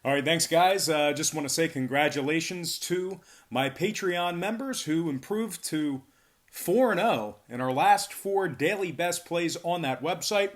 All right, thanks, guys. Just want to say congratulations to my Patreon members who improved to 4-0 in our last four daily best plays on that website.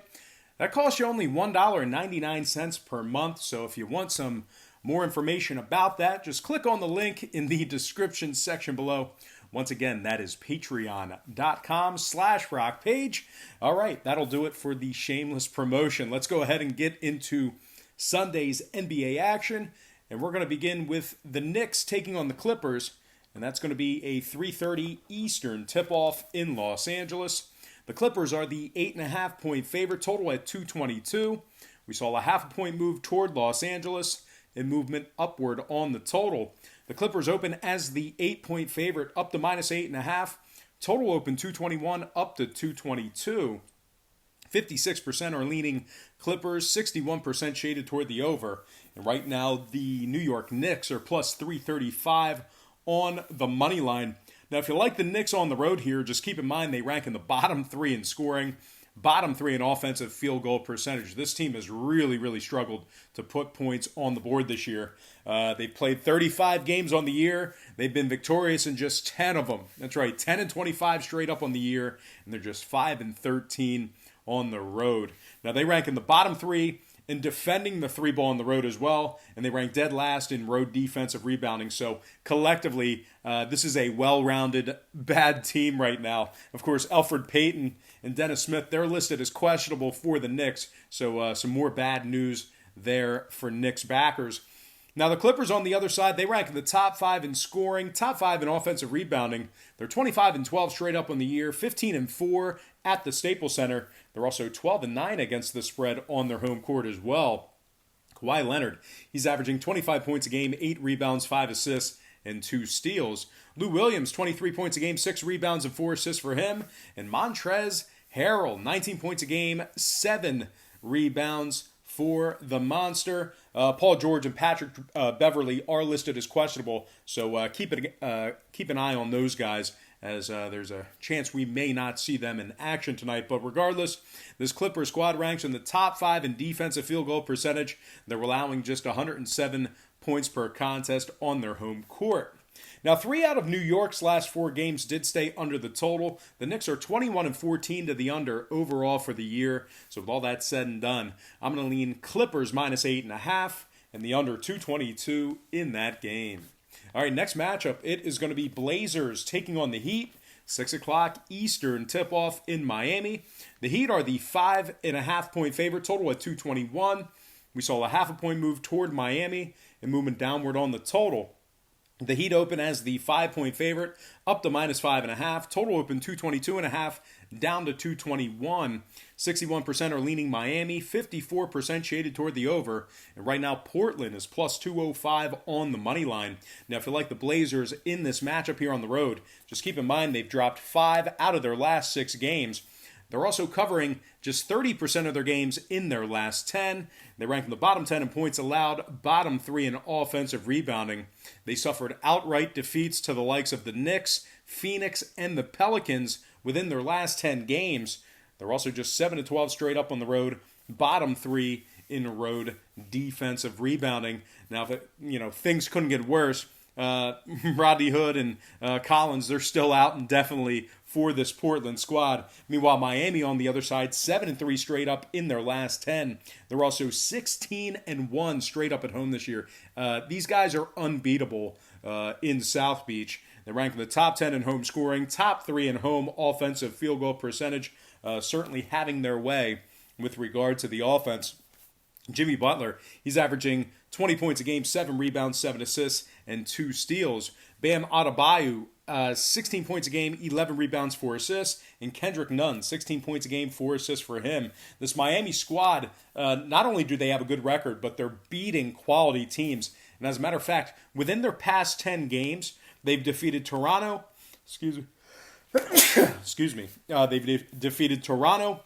That costs you only $1.99 per month. So if you want some more information about that, just click on the link in the description section below. Once again, that is patreon.com/rockpage. All right, that'll do it for the shameless promotion. Let's go ahead and get into Sunday's NBA action, and we're going to begin with the Knicks taking on the Clippers, and that's going to be a 3:30 Eastern tip-off in Los Angeles. The Clippers are the 8.5-point favorite, total at 222. We saw a half a point move toward Los Angeles and movement upward on the total. The Clippers open as the 8-point favorite, up to minus 8.5. Total open 221, up to 222. 56% are leaning Clippers, 61% shaded toward the over. And right now, the New York Knicks are plus 335 on the money line. Now, if you like the Knicks on the road here, just keep in mind they rank in the bottom three in scoring, bottom three in offensive field goal percentage. This team has really struggled to put points on the board this year. They've played 35 games on the year. They've been victorious in just 10 of them. That's right, 10-25 straight up on the year, and they're just 5-13 on the road. Now, they rank in the bottom three in defending the three ball on the road as well, and they rank dead last in road defensive rebounding. So collectively, this is a well-rounded bad team right now. Of course, Elfrid Payton and Dennis Smith, they're listed as questionable for the Knicks, so some more bad news there for Knicks backers. Now, the Clippers on the other side, they rank in the top 5 in scoring, top 5 in offensive rebounding. They're 25-12 straight up on the year, 15-4 at the Staples Center. They're also 12-9 against the spread on their home court as well. Kawhi Leonard, he's averaging 25 points a game, 8 rebounds, 5 assists, and 2 steals. Lou Williams, 23 points a game, 6 rebounds, and 4 assists for him. And Montrezl Harrell, 19 points a game, 7 rebounds for the Monster. Paul George and Patrick Beverly are listed as questionable, so keep an eye on those guys, as there's a chance we may not see them in action tonight. But regardless, this Clippers squad ranks in the top 5 in defensive field goal percentage. They're allowing just 107 points per contest on their home court. Now, 3 out of New York's last 4 games did stay under the total. The Knicks are 21-14 to the under overall for the year. So with all that said and done, I'm going to lean Clippers minus 8.5 and the under 222 in that game. All right, next matchup, it is going to be Blazers taking on the Heat. 6 o'clock Eastern tip-off in Miami. The Heat are the 5.5-point favorite, total at 221. We saw a half a point move toward Miami and movement downward on the total. The Heat open as the 5-point favorite, up to minus 5.5. Total open 222.5, down to 221. 61% are leaning Miami, 54% shaded toward the over. And right now, Portland is plus 205 on the money line. Now, if you like the Blazers in this matchup here on the road, just keep in mind they've dropped 5 out of their last 6 games. They're also covering just 30% of their games in their last 10. They rank in the bottom 10 in points allowed, bottom 3 in offensive rebounding. They suffered outright defeats to the likes of the Knicks, Phoenix, and the Pelicans within their last 10 games. They're also just 7-12 straight up on the road, bottom 3 in road defensive rebounding. Now, if things couldn't get worse, Rodney Hood and Collins, they're still out indefinitely for this Portland squad. Meanwhile, Miami on the other side, 7-3 straight up in their last 10. They're also 16-1 straight up at home this year. These guys are unbeatable in South Beach. They rank in the top 10 in home scoring, top 3 in home offensive field goal percentage, certainly having their way with regard to the offense. Jimmy Butler, he's averaging 20 points a game, 7 rebounds, 7 assists, and 2 steals. Bam Adebayo, 16 points a game, 11 rebounds, 4 assists. And Kendrick Nunn, 16 points a game, 4 assists for him. This Miami squad, not only do they have a good record, but they're beating quality teams. And as a matter of fact, within their past 10 games, they've defeated Toronto. Excuse me. They've defeated Toronto,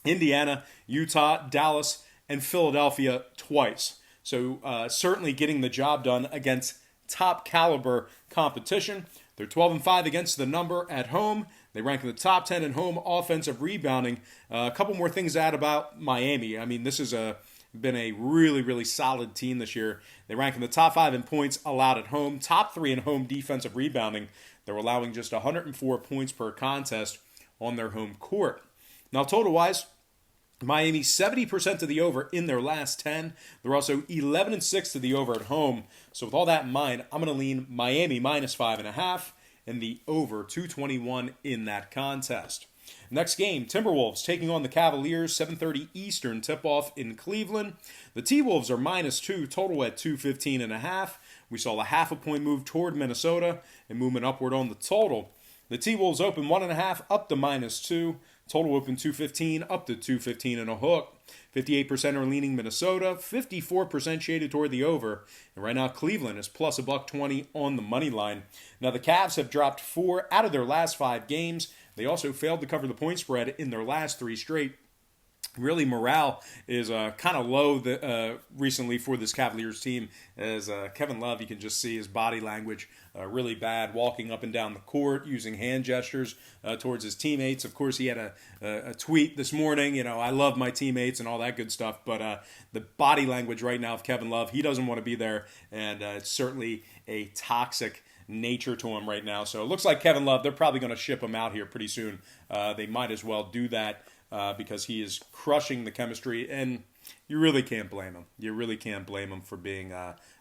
Indiana, Utah, Dallas, and Philadelphia twice. So certainly getting the job done against top caliber competition. They're 12-5 against the number at home. They rank in the top 10 in home offensive rebounding. A couple more things to add about Miami. I mean, this is a been a really, really solid team this year. They rank in the top 5 in points allowed at home, top 3 in home defensive rebounding. They're allowing just 104 points per contest on their home court. Now, total-wise, Miami 70% to the over in their last 10. They're also 11-6 to the over at home. So with all that in mind, I'm going to lean Miami minus 5.5 and the over 221 in that contest. Next game, Timberwolves taking on the Cavaliers, 7:30 Eastern tip-off in Cleveland. The T-Wolves are minus 2, total at 215.5. We saw a half a point move toward Minnesota and movement upward on the total. The T-Wolves open 1.5 up to minus 2. Total open 215 up to 215 and a hook. 58% are leaning Minnesota, 54% shaded toward the over. And right now Cleveland is plus $1.20 on the money line. Now the Cavs have dropped 4 out of their last 5 games. They also failed to cover the point spread in their last 3 straight. Really, morale is kind of low recently for this Cavaliers team. As Kevin Love, you can just see his body language really bad, walking up and down the court, using hand gestures towards his teammates. Of course, he had a tweet this morning, I love my teammates and all that good stuff. But the body language right now of Kevin Love, he doesn't want to be there, and it's certainly a toxic nature to him right now. So it looks like Kevin Love, they're probably going to ship him out here pretty soon. They might as well do that. Because he is crushing the chemistry, and you really can't blame him. You really can't blame him for being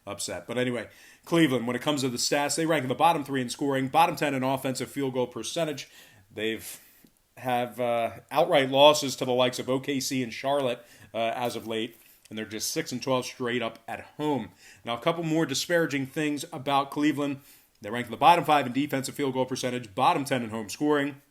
upset. But anyway, Cleveland, when it comes to the stats, they rank in the bottom 3 in scoring, bottom 10 in offensive field goal percentage. They've have outright losses to the likes of OKC and Charlotte as of late, and they're just 6-12 straight up at home. Now, a couple more disparaging things about Cleveland. They rank in the bottom 5 in defensive field goal percentage, bottom 10 in home scoring.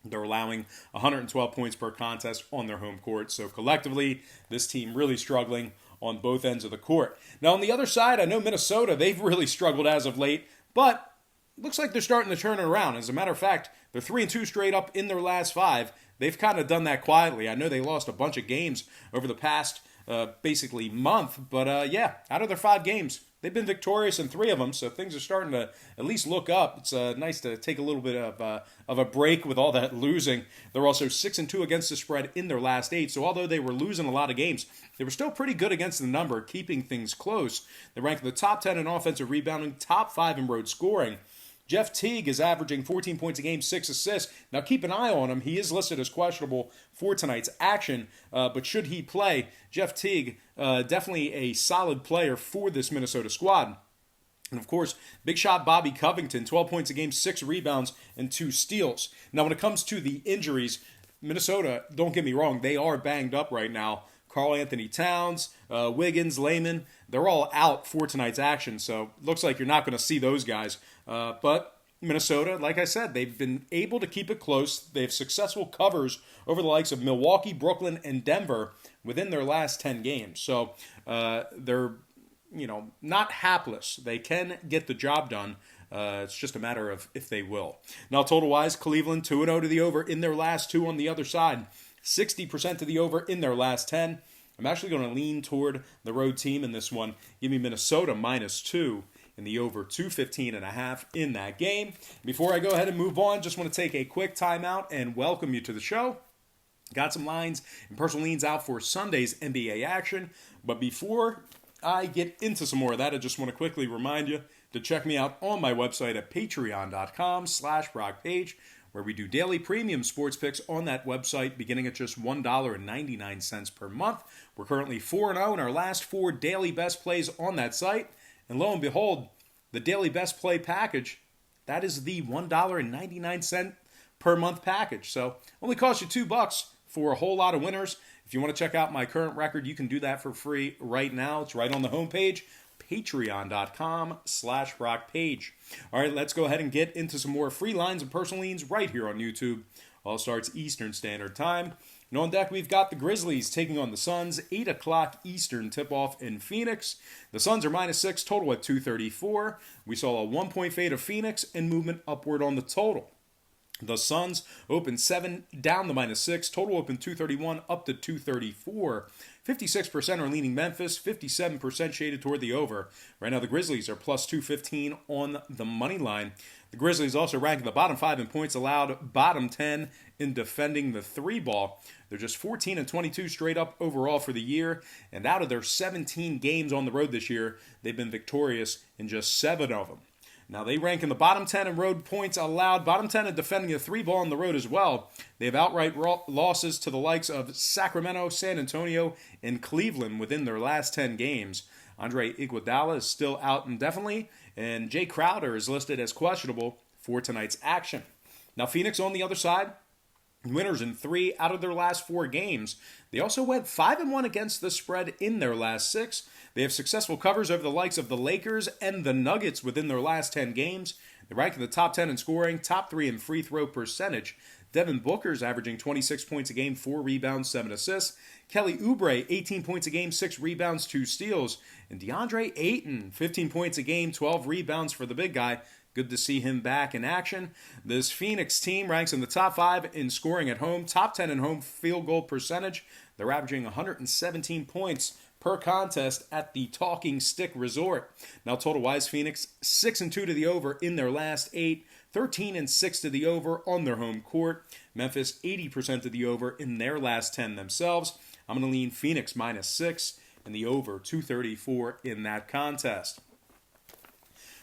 They're allowing 112 points per contest on their home court. So collectively, this team really struggling on both ends of the court. Now, on the other side, I know Minnesota, they've really struggled as of late, but looks like they're starting to turn it around. As a matter of fact, they're 3-2 straight up in their last 5. They've kind of done that quietly. I know they lost a bunch of games over the past basically month, but out of their 5 games, they've been victorious in 3 of them, so things are starting to at least look up. It's nice to take a little bit of a break with all that losing. They're also 6-2 against the spread in their last 8, so although they were losing a lot of games, they were still pretty good against the number, keeping things close. They rank in the top 10 in offensive rebounding, top 5 in road scoring. Jeff Teague is averaging 14 points a game, 6 assists. Now keep an eye on him. He is listed as questionable for tonight's action, but should he play, Jeff Teague, definitely a solid player for this Minnesota squad. And of course, big shot Bobby Covington, 12 points a game, 6 rebounds, and 2 steals. Now when it comes to the injuries, Minnesota, don't get me wrong, they are banged up right now. Karl Anthony Towns, Wiggins, Layman, they're all out for tonight's action, so looks like you're not going to see those guys. But Minnesota, like I said, they've been able to keep it close. They have successful covers over the likes of Milwaukee, Brooklyn, and Denver within their last 10 games. So they're, not hapless. They can get the job done. It's just a matter of if they will. Now, total-wise, Cleveland 2-0 to the over in their last 2 on the other side. 60% to the over in their last 10. I'm actually going to lean toward the road team in this one. Give me Minnesota minus 2 in the over 215.5 in that game. Before I go ahead and move on, just want to take a quick timeout and welcome you to the show. Got some lines and personal leans out for Sunday's NBA action. But before I get into some more of that, I just want to quickly remind you to check me out on my website at patreon.com/BrockPage, where we do daily premium sports picks on that website, beginning at just $1.99 per month. We're currently 4-0 in our last 4 daily best plays on that site. And lo and behold, the daily best play package, that is the $1.99 per month package. So only costs you $2 for a whole lot of winners. If you want to check out my current record, you can do that for free right now. It's right on the homepage, patreon.com/BrockPage. All right, let's go ahead and get into some more free lines and personal leans right here on YouTube. All starts Eastern Standard Time. And on deck, we've got the Grizzlies taking on the Suns, 8 o'clock Eastern tip-off in Phoenix. The Suns are minus 6, total at 234. We saw a 1-point fade of Phoenix and movement upward on the total. The Suns open 7, down to -6. Total open 231, up to 234. 56% are leaning Memphis, 57% shaded toward the over. Right now, the Grizzlies are plus 215 on the money line. The Grizzlies also rank in the bottom 5 in points allowed, bottom 10 in defending the three ball. They're just 14 and 22 straight up overall for the year. And out of their 17 games on the road this year, they've been victorious in just 7 of them. Now, they rank in the bottom 10 in road points allowed, bottom 10 in defending the three ball on the road as well. They have outright losses to the likes of Sacramento, San Antonio, and Cleveland within their last 10 games. Andre Iguodala is still out indefinitely, and Jay Crowder is listed as questionable for tonight's action. Now, Phoenix on the other side, winners in 3 out of their last 4 games. They also went 5-1 against the spread in their last 6. They have successful covers over the likes of the Lakers and the Nuggets within their last 10 games. They rank in the top 10 in scoring, top 3 in free throw percentage. Devin Booker's averaging 26 points a game, 4 rebounds, 7 assists. Kelly Oubre, 18 points a game, 6 rebounds, 2 steals. And DeAndre Ayton, 15 points a game, 12 rebounds for the big guy. Good to see him back in action. This Phoenix team ranks in the top 5 in scoring at home, top 10 in home field goal percentage. They're averaging 117 points per contest at the Talking Stick Resort. Now, total-wise, Phoenix 6-2 to the over in their last 8, 13-6 to the over on their home court. Memphis 80% to the over in their last 10 themselves. I'm going to lean Phoenix -6 and the over 234 in that contest.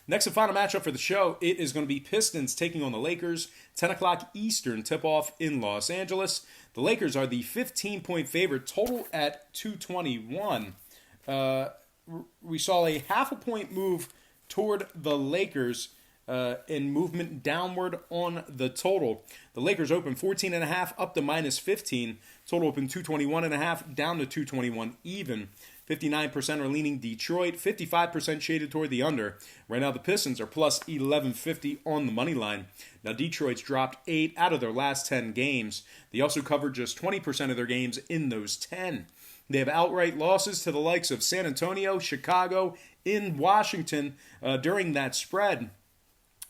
Next and final matchup for the show, it is going to be Pistons taking on the Lakers. 10 o'clock Eastern tip-off in Los Angeles. The Lakers are the 15-point favorite, total at 221. We saw a half a point move toward the Lakers in movement downward on the total. The Lakers open 14.5 up to -15. Total open 221.5 down to 221 even. 59% are leaning Detroit, 55% shaded toward the under. Right now, the Pistons are plus 1150 on the money line. Now, Detroit's dropped 8 out of their last 10 games. They also covered just 20% of their games in those 10. They have outright losses to the likes of San Antonio, Chicago, in Washington during that spread.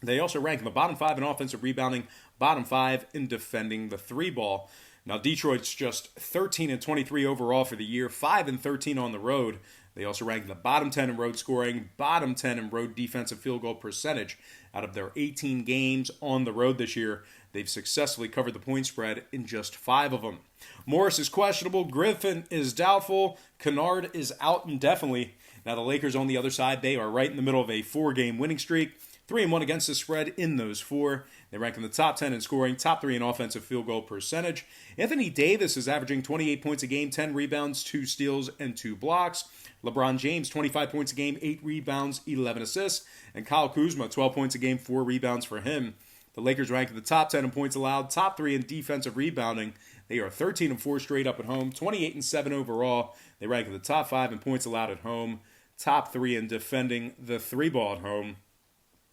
They also rank in the bottom 5 in offensive rebounding, bottom 5 in defending the three ball. Now, Detroit's just 13-23 overall for the year, 5-13 on the road. They also rank in the bottom 10 in road scoring, bottom 10 in road defensive field goal percentage. Out of their 18 games on the road this year, they've successfully covered the point spread in just 5 of them. Morris is questionable, Griffin is doubtful, Kennard is out indefinitely. Now, the Lakers on the other side, they are right in the middle of a 4-game winning streak. 3-1 against the spread in those 4. They rank in the top 10 in scoring, top 3 in offensive field goal percentage. Anthony Davis is averaging 28 points a game, 10 rebounds, 2 steals, and 2 blocks. LeBron James, 25 points a game, 8 rebounds, 11 assists. And Kyle Kuzma, 12 points a game, 4 rebounds for him. The Lakers rank in the top 10 in points allowed, top 3 in defensive rebounding. They are 13-4 straight up at home, 28-7 overall. They rank in the top 5 in points allowed at home, top 3 in defending the three ball at home.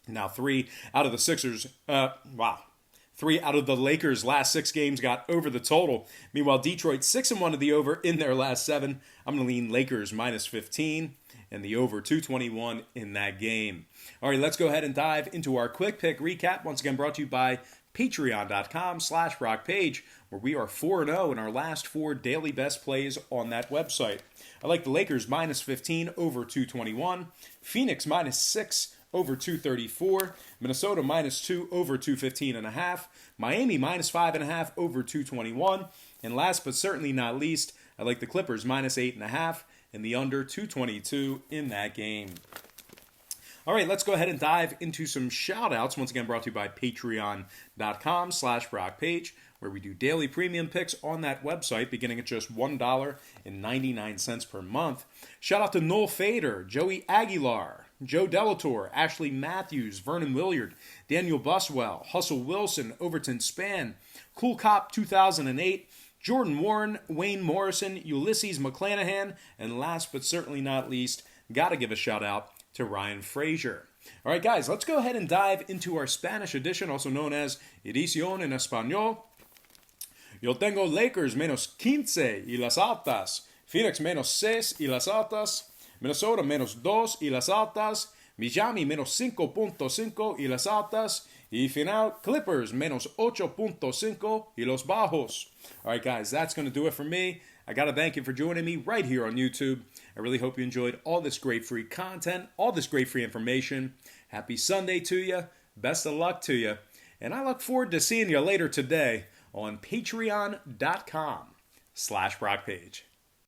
Now, 3 out of the Sixers, 3 out of the Lakers' last 6 games got over the total. Meanwhile, Detroit 6-1 to the over in their last 7. I'm going to lean Lakers -15 and the over 221 in that game. All right, let's go ahead and dive into our quick pick recap. Once again, brought to you by patreon.com/RockPage, where we are 4-0 in our last 4 daily best plays on that website. I like the Lakers -15 over 221, Phoenix -6 over 234, Minnesota -2 over 215.5, Miami -5.5 over 221, and last but certainly not least, I like the Clippers -8.5 and the under 222 in that game. All right, let's go ahead and dive into some shout-outs. Once again, brought to you by patreon.com/RockPage, where we do daily premium picks on that website, beginning at just $1.99 per month. Shout out to Noel Fader, Joey Aguilar, Joe Delator, Ashley Matthews, Vernon Williard, Daniel Buswell, Hustle Wilson, Overton Span, Cool Cop 2008, Jordan Warren, Wayne Morrison, Ulysses McClanahan, and last but certainly not least, gotta give a shout out to Ryan Frazier. All right, guys, let's go ahead and dive into our Spanish edition, also known as Edición en Español. Yo tengo Lakers -15 y las altas, Phoenix -6 y las altas, Minnesota -2 y las altas, Miami -5.5 y las altas, Y final, Clippers menos 8.5 y los bajos. All right, guys, that's going to do it for me. I got to thank you for joining me right here on YouTube. I really hope you enjoyed all this great free content, all this great free information. Happy Sunday to you. Best of luck to you. And I look forward to seeing you later today on patreon.com/BrockPage.